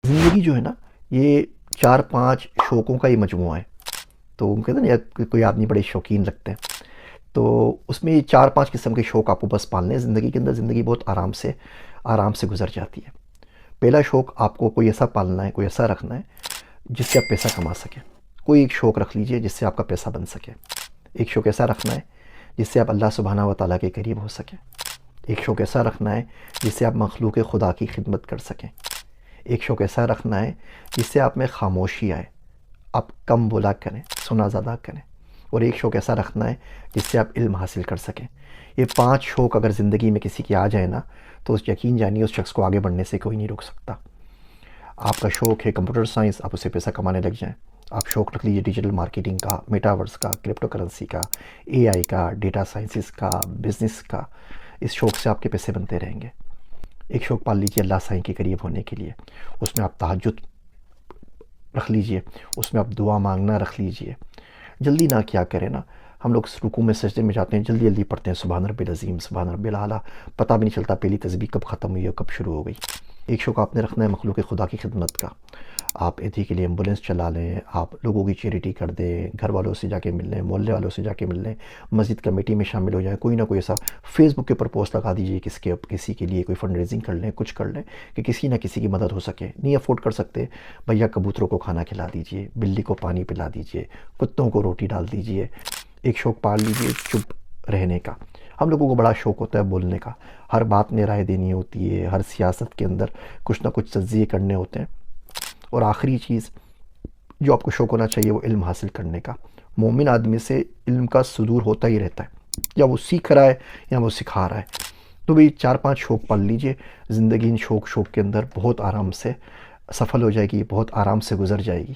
زندگی جو ہے نا، یہ 4-5 شوقوں کا ہی مجموعہ ہے۔ تو وہ کہتے ہیں نا، یا کوئی آدمی بڑے شوقین لگتے ہیں، تو اس میں یہ 4-5 قسم کے شوق آپ کو بس پالنے ہیں زندگی کے اندر۔ زندگی بہت آرام سے گزر جاتی ہے۔ پہلا شوق آپ کو کوئی ایسا پالنا ہے، کوئی ایسا رکھنا ہے جس سے آپ پیسہ کما سکیں۔ کوئی ایک شوق رکھ لیجئے جس سے آپ کا پیسہ بن سکے۔ ایک شوق ایسا رکھنا ہے جس سے آپ اللہ سبحانہ و تعالیٰ کے قریب ہو سکیں۔ ایک شوق ایسا رکھنا ہے جس سے آپ مخلوق خدا کی خدمت کر سکیں۔ ایک شوق ایسا رکھنا ہے جس سے آپ میں خاموشی آئے، آپ کم بولا کریں، سنا زیادہ کریں۔ اور ایک شوق ایسا رکھنا ہے جس سے آپ علم حاصل کر سکیں۔ یہ 5 شوق اگر زندگی میں کسی کی آ جائے نا، تو یقین جانیے اس شخص کو آگے بڑھنے سے کوئی نہیں روک سکتا۔ آپ کا شوق ہے کمپیوٹر سائنس، آپ اسے پیسہ کمانے لگ جائیں۔ آپ شوق رکھ لیجیے ڈیجیٹل مارکیٹنگ کا، میٹاورس کا، کرپٹو کرنسی کا، اے آئی کا، ڈیٹا سائنسز کا، بزنس کا۔ اس شوق سے آپ کے پیسے بنتے رہیں گے۔ ایک شوق پال لیجیے اللہ سائیں کے قریب ہونے کے لیے، اس میں آپ تہجد رکھ لیجئے، اس میں آپ دعا مانگنا رکھ لیجئے۔ جلدی نہ کیا کریں نا، ہم لوگ رکوع میں سجدے میں جاتے ہیں، جلدی جلدی پڑھتے ہیں سبحان رب العظیم، سبحان رب الاعلیٰ، پتہ بھی نہیں چلتا پہلی تسبیح کب ختم ہوئی اور کب شروع ہو گئی۔ ایک شوق آپ نے رکھنا ہے مخلوق خدا کی خدمت کا۔ آپ ایتھی کے لیے ایمبولینس چلا لیں، آپ لوگوں کی چیریٹی کر دیں، گھر والوں سے جا کے مل لیں، محلے والوں سے جا کے مل لیں، مسجد کمیٹی میں شامل ہو جائیں، کوئی نہ کوئی ایسا فیس بک کے اوپر پوسٹ لگا دیجیے، کسی کے لیے کوئی فنڈ ریزنگ کر لیں، کچھ کر لیں کہ کسی نہ کسی کی مدد ہو سکے۔ نہیں افورڈ کر سکتے، بھیا کبوتروں کو کھانا کھلا دیجیے، بلی کو پانی پلا دیجیے، کتوں کو روٹی ڈال دیجیے۔ ایک شوق پال لیجیے چپ رہنے کا۔ ہم لوگوں کو بڑا شوق ہوتا ہے بولنے کا، ہر بات میں رائے دینی ہوتی ہے، ہر سیاست کے اندر کچھ نہ کچھ تجزیے کرنے ہوتے ہیں۔ اور آخری چیز جو آپ کو شوق ہونا چاہیے وہ علم حاصل کرنے کا۔ مومن آدمی سے علم کا صدور ہوتا ہی رہتا ہے، یا وہ سیکھ رہا ہے یا وہ سکھا رہا ہے۔ تو بھئی 4-5 شوق پال لیجئے، زندگی ان شوق کے اندر بہت آرام سے سفل ہو جائے گی، بہت آرام سے گزر جائے گی۔